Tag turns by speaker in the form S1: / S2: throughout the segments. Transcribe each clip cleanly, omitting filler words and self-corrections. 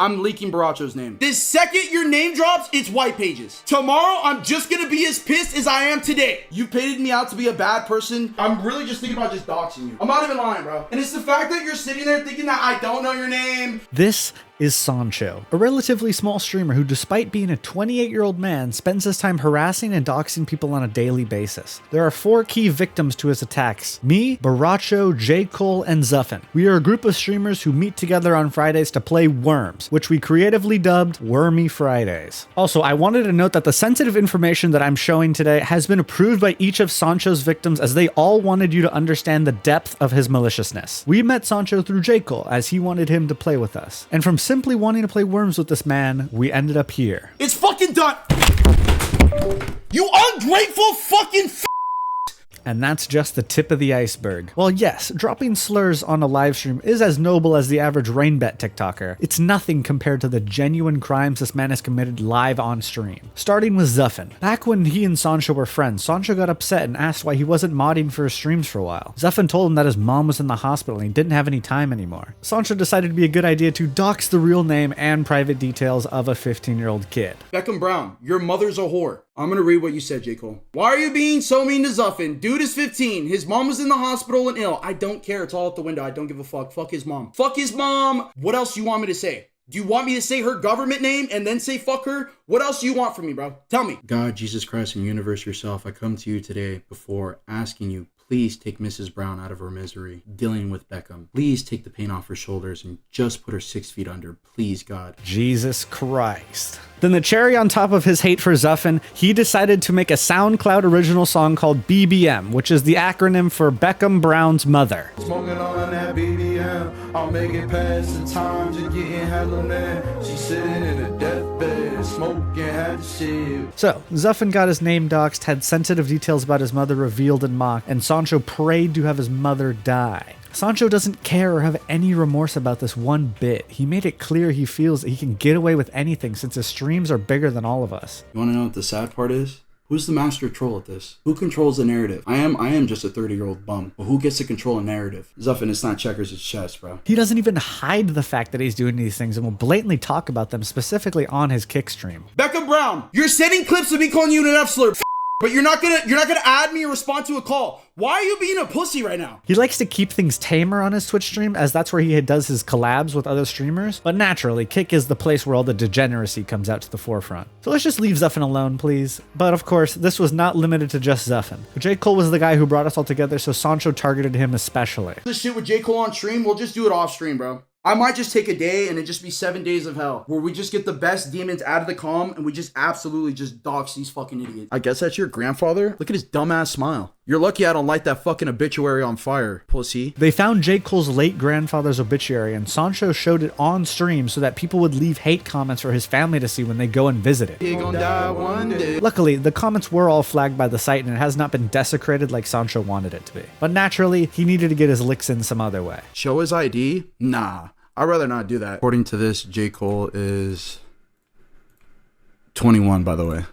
S1: I'm leaking Baracho's name. This second your name drops, it's white pages. Tomorrow, I'm just gonna be as pissed as I am today. You painted me out to be a bad person. I'm really just thinking about just doxing you. I'm not even lying, bro. And it's the fact that you're sitting there thinking that I don't know your name.
S2: This is Soncho, a relatively small streamer who, despite being a 28-year-old man, spends his time harassing and doxing people on a daily basis. There are 4 key victims to his attacks: me, Baracho, JCole, and Zuffin. We are a group of streamers who meet together on Fridays to play Worms, which we creatively dubbed Wormy Fridays. Also, I wanted to note that the sensitive information that I'm showing today has been approved by each of Soncho's victims, as they all wanted you to understand the depth of his maliciousness. We met Soncho through JCole, as he wanted him to play with us. And from simply wanting to play Worms with this man, we ended up here.
S1: It's fucking done. You ungrateful fucking
S2: And that's just the tip of the iceberg. Well, yes, dropping slurs on a livestream is as noble as the average rainbet TikToker. It's nothing compared to the genuine crimes this man has committed live on stream. Starting with Zuffin. Back when he and Soncho were friends, Soncho got upset and asked why he wasn't modding for his streams for a while. Zuffin told him that his mom was in the hospital and he didn't have any time anymore. Soncho decided it'd be a good idea to dox the real name and private details of a 15-year-old kid.
S1: Beckham Brown, your mother's a whore. I'm gonna read what you said, JCole. Why are you being so mean to Zuffin? Dude is 15. His mom was in the hospital and ill. I don't care. It's all out the window. I don't give a fuck. Fuck his mom. Fuck his mom. What else do you want me to say? Do you want me to say her government name and then say fuck her? What else do you want from me, bro? Tell me. God, Jesus Christ, and universe yourself, I come to you today before asking you, please take Mrs. Brown out of her misery, dealing with Beckham. Please take the pain off her shoulders and just put her 6 feet under. Please, God.
S2: Jesus Christ. Then the cherry on top of his hate for Zuffin, he decided to make a SoundCloud original song called BBM, which is the acronym for Beckham Brown's mother.
S3: Smoking on that BBM, I'll make it past the time to getting hella mad. She's sitting in a deathbed, smoking, had the shit.
S2: So, Zuffin got his name doxed, had sensitive details about his mother revealed and mocked, and Soncho prayed to have his mother die. Soncho doesn't care or have any remorse about this one bit. He made it clear he feels that he can get away with anything since his streams are bigger than all of us.
S1: You wanna know what the sad part is? Who's the master troll at this? Who controls the narrative? I am just a 30-year-old bum. But who gets to control a narrative? Zuffin, it's not checkers, it's chess, bro.
S2: He doesn't even hide the fact that he's doing these things and will blatantly talk about them, specifically on his kick stream.
S1: Beckham Brown, you're sending clips of me calling you an F-slur. But you're not gonna add me or respond to a call. Why are you being a pussy right now?
S2: He likes to keep things tamer on his Twitch stream, as that's where he does his collabs with other streamers. But naturally, Kick is the place where all the degeneracy comes out to the forefront. So let's just leave Zuffin alone, please. But of course, this was not limited to just Zuffin. JCole was the guy who brought us all together, so Soncho targeted him especially.
S1: This shit with JCole on stream, we'll just do it off stream, bro. I might just take a day and it just be 7 days of hell where we just get the best demons out of the calm and we just absolutely just dox these fucking idiots. I guess that's your grandfather? Look at his dumbass smile. You're lucky I don't light that fucking obituary on fire, pussy.
S2: They found JCole's late grandfather's obituary and Soncho showed it on stream so that people would leave hate comments for his family to see when they go and visit it.
S3: He gonna die one day.
S2: Luckily, the comments were all flagged by the site and it has not been desecrated like Soncho wanted it to be. But naturally, he needed to get his licks in some other way.
S1: Show his ID? Nah. I'd rather not do that. According to this, JCole is 21, by the way.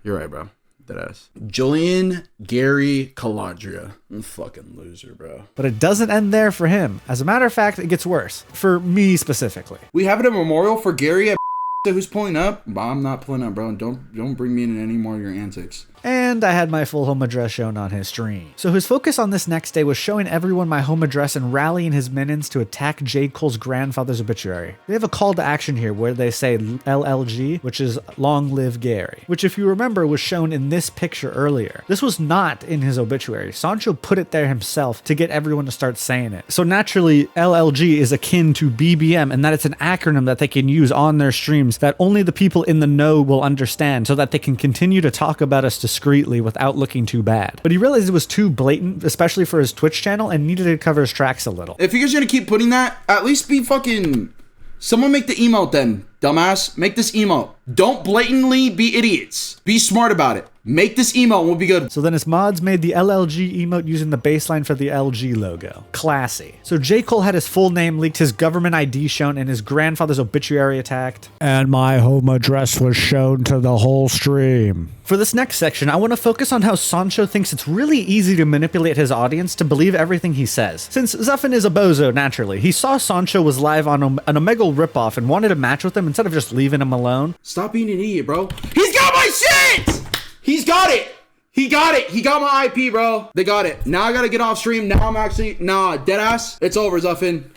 S1: You're right, bro. Deadass. Julian Gary Caladria. I'm a fucking loser, bro.
S2: But it doesn't end there for him. As a matter of fact, it gets worse. For me specifically.
S1: We have a memorial for Gary at who's pulling up. I'm not pulling up, bro. Don't bring me in any more of your antics.
S2: And I had my full home address shown on his stream. So his focus on this next day was showing everyone my home address and rallying his minions to attack JCole's grandfather's obituary. They have a call to action here where they say LLG, which is Long Live Gary, which if you remember was shown in this picture earlier. This was not in his obituary. Soncho put it there himself to get everyone to start saying it. So naturally, LLG is akin to BBM and that it's an acronym that they can use on their streams that only the people in the know will understand so that they can continue to talk about us discreetly without looking too bad. But he realized it was too blatant, especially for his Twitch channel, and needed to cover his tracks a little.
S1: If you're just gonna keep putting that, at least be fucking... Someone make the emote then, dumbass. Make this emote. Don't blatantly be idiots. Be smart about it. Make this emote and we'll be good.
S2: So then his mods made the LLG emote using the baseline for the LG logo. Classy. So JCole had his full name leaked, his government ID shown, and his grandfather's obituary attacked. And my home address was shown to the whole stream. For this next section, I want to focus on how Soncho thinks it's really easy to manipulate his audience to believe everything he says. Since Zuffin is a bozo, naturally, he saw Soncho was live on an Omegle ripoff and wanted to match with him instead of just leaving him alone.
S1: Stop being an idiot, bro. He's got my shit! He's got it! He got it! He got my IP, bro. They got it. Now I gotta get off stream. Now I'm actually... Nah, deadass. It's over, Zuffin.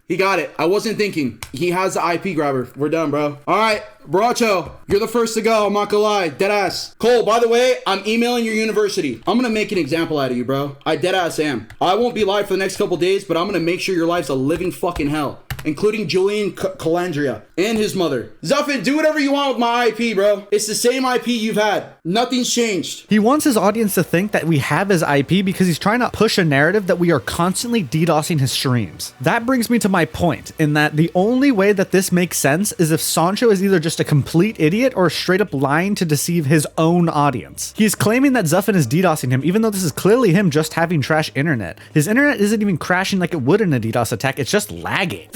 S1: He got it. I wasn't thinking. He has the IP grabber. We're done, bro. All right, Baracho, you're the first to go. I'm not gonna lie. Deadass. Cole, by the way, I'm emailing your university. I'm gonna make an example out of you, bro. I deadass am. I won't be live for the next couple days, but I'm gonna make sure your life's a living fucking hell. Including Julian Calandria and his mother. Zuffin, do whatever you want with my IP, bro. It's the same IP you've had. Nothing's changed.
S2: He wants his audience to think that we have his IP because he's trying to push a narrative that we are constantly DDoSing his streams. That brings me to my point, in that the only way that this makes sense is if Soncho is either just a complete idiot or straight up lying to deceive his own audience. He is claiming that Zuffin is DDoSing him, even though this is clearly him just having trash internet. His internet isn't even crashing like it would in a DDoS attack, it's just lagging.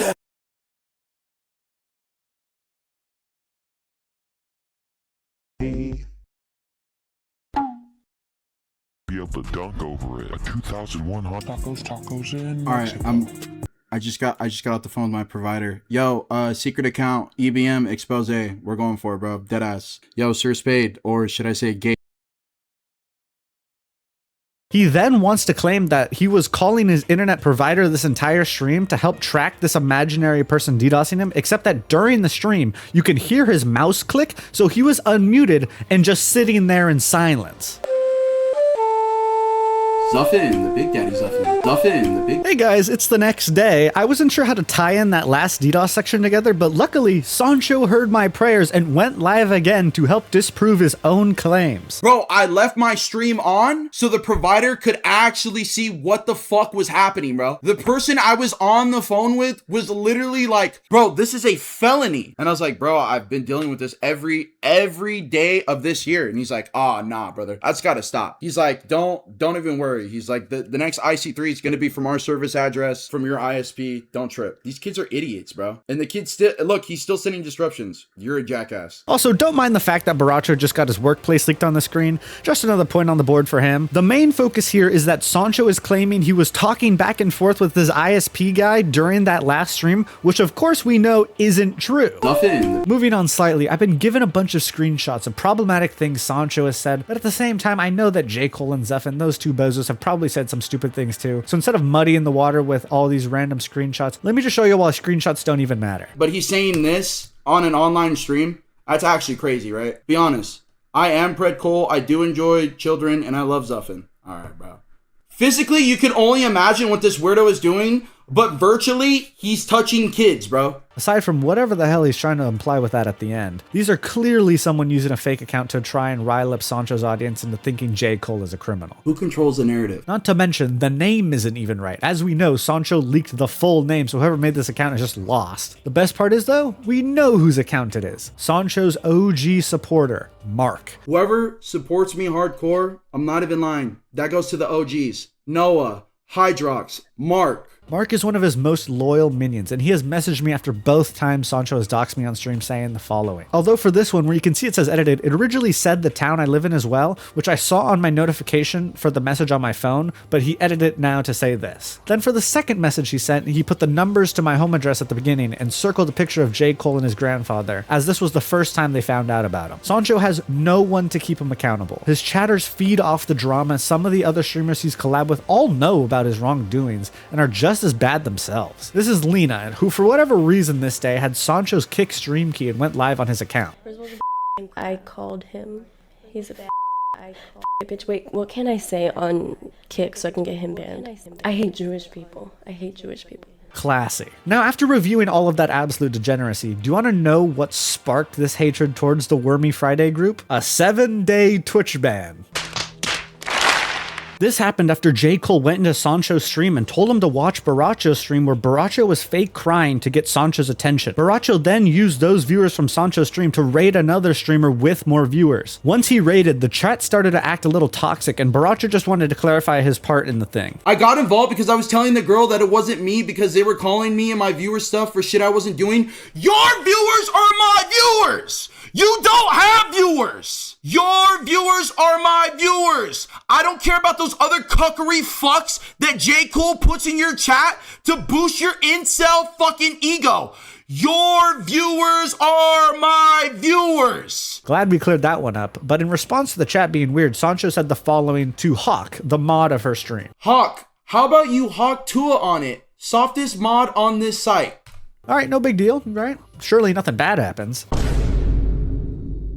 S4: Be able to dunk over it. A 2001 tacos in Mexico.
S1: All right, I just got off the phone with my provider. Yo, secret account, EBM, expose. We're going for it, bro. Deadass. Yo, Sir Spade, or should I say gay?
S2: He then wants to claim that he was calling his internet provider this entire stream to help track this imaginary person DDoSing him, except that during the stream, you can hear his mouse click, so he was unmuted and just sitting there in silence.
S1: Zuffin, the big daddy Zuffin. Zuffin, the big...
S2: Hey guys, it's the next day. I wasn't sure how to tie in that last DDoS section together, but luckily, Soncho heard my prayers and went live again to help disprove his own claims.
S1: Bro, I left my stream on so the provider could actually see what the fuck was happening, bro. The person I was on the phone with was literally like, bro, this is a felony. And I was like, bro, I've been dealing with this every day of this year. And he's like, oh, nah, brother, that's gotta stop. He's like, don't even worry. He's like, the next IC3 is going to be from our service address, from your ISP. Don't trip. These kids are idiots, bro. And the kid still, look, he's still sending disruptions. You're a jackass.
S2: Also, don't mind the fact that Baracho just got his workplace leaked on the screen. Just another point on the board for him. The main focus here is that Soncho is claiming he was talking back and forth with his ISP guy during that last stream, which of course we know isn't true.
S1: Nothing.
S2: Moving on slightly, I've been given a bunch of screenshots of problematic things Soncho has said, but at the same time, I know that JCole and Zuffin, those two bozos, have probably said some stupid things too. So instead of muddying the water with all these random screenshots, let me just show you why screenshots don't even matter.
S1: But he's saying this on an online stream. That's actually crazy, right? Be honest. I am Pred Cole. I do enjoy children and I love Zuffin. All right, bro. Physically, you can only imagine what this weirdo is doing, but virtually, he's touching kids, bro.
S2: Aside from whatever the hell he's trying to imply with that at the end, these are clearly someone using a fake account to try and rile up Soncho's audience into thinking JCole is a criminal.
S1: Who controls the narrative?
S2: Not to mention, the name isn't even right. As we know, Soncho leaked the full name, so whoever made this account is just lost. The best part is, though, we know whose account it is. Soncho's OG supporter, Mark.
S1: Whoever supports me hardcore, I'm not even lying. That goes to the OGs. Noah, Hydrox, Mark.
S2: Mark is one of his most loyal minions, and he has messaged me after both times Soncho has doxed me on stream saying the following. Although for this one, where you can see it says edited, it originally said the town I live in as well, which I saw on my notification for the message on my phone, but he edited it now to say this. Then for the second message he sent, he put the numbers to my home address at the beginning and circled a picture of JCole and his grandfather, as this was the first time they found out about him. Soncho has no one to keep him accountable. His chatters feed off the drama some of the other streamers he's collabed with all know about his wrongdoings and are just as bad themselves. This is Lena, who for whatever reason this day had Soncho's kick stream key and went live on his account.
S5: I called him. He's a I called bitch. Wait, what can I say on Kick so I can get him banned? I hate Jewish people. I hate Jewish people.
S2: Classy. Now, after reviewing all of that absolute degeneracy, do you want to know what sparked this hatred towards the Wormy Friday group? A 7-day Twitch ban. This happened after JCole went into Soncho's stream and told him to watch Baracho's stream where Baracho was fake crying to get Soncho's attention. Baracho then used those viewers from Soncho's stream to raid another streamer with more viewers. Once he raided, the chat started to act a little toxic and Baracho just wanted to clarify his part in the thing.
S1: I got involved because I was telling the girl that it wasn't me because they were calling me and my viewer stuff for shit I wasn't doing. Your viewers are my viewers! You don't have viewers! Your viewers are my viewers! I don't care about those other cuckery fucks that JCole puts in your chat to boost your incel fucking ego. Your viewers are my viewers!
S2: Glad we cleared that one up, but in response to the chat being weird, Soncho said the following to Hawk, the mod of her stream.
S1: Hawk, how about you Hawk Tua on it? Softest mod on this site.
S2: Alright, no big deal, right? Surely nothing bad happens.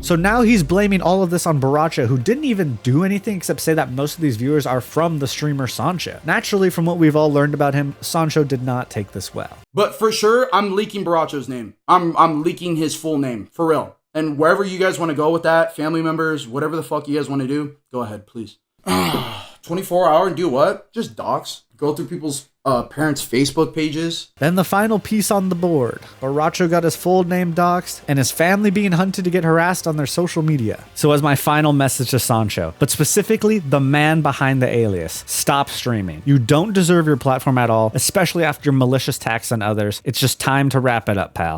S2: So now he's blaming all of this on Baracho, who didn't even do anything except say that most of these viewers are from the streamer Soncho. Naturally, from what we've all learned about him, Soncho did not take this well.
S1: But for sure, I'm leaking Baracho's name. I'm leaking his full name, for real. And wherever you guys want to go with that, family members, whatever the fuck you guys want to do, go ahead, please. 24-hour and do what? Just dox. Go through people's parents' Facebook pages.
S2: Then the final piece on the board. Baracho got his full name doxed, and his family being hunted to get harassed on their social media. So as my final message to Soncho, but specifically the man behind the alias, stop streaming. You don't deserve your platform at all, especially after your malicious attacks on others. It's just time to wrap it up, pal.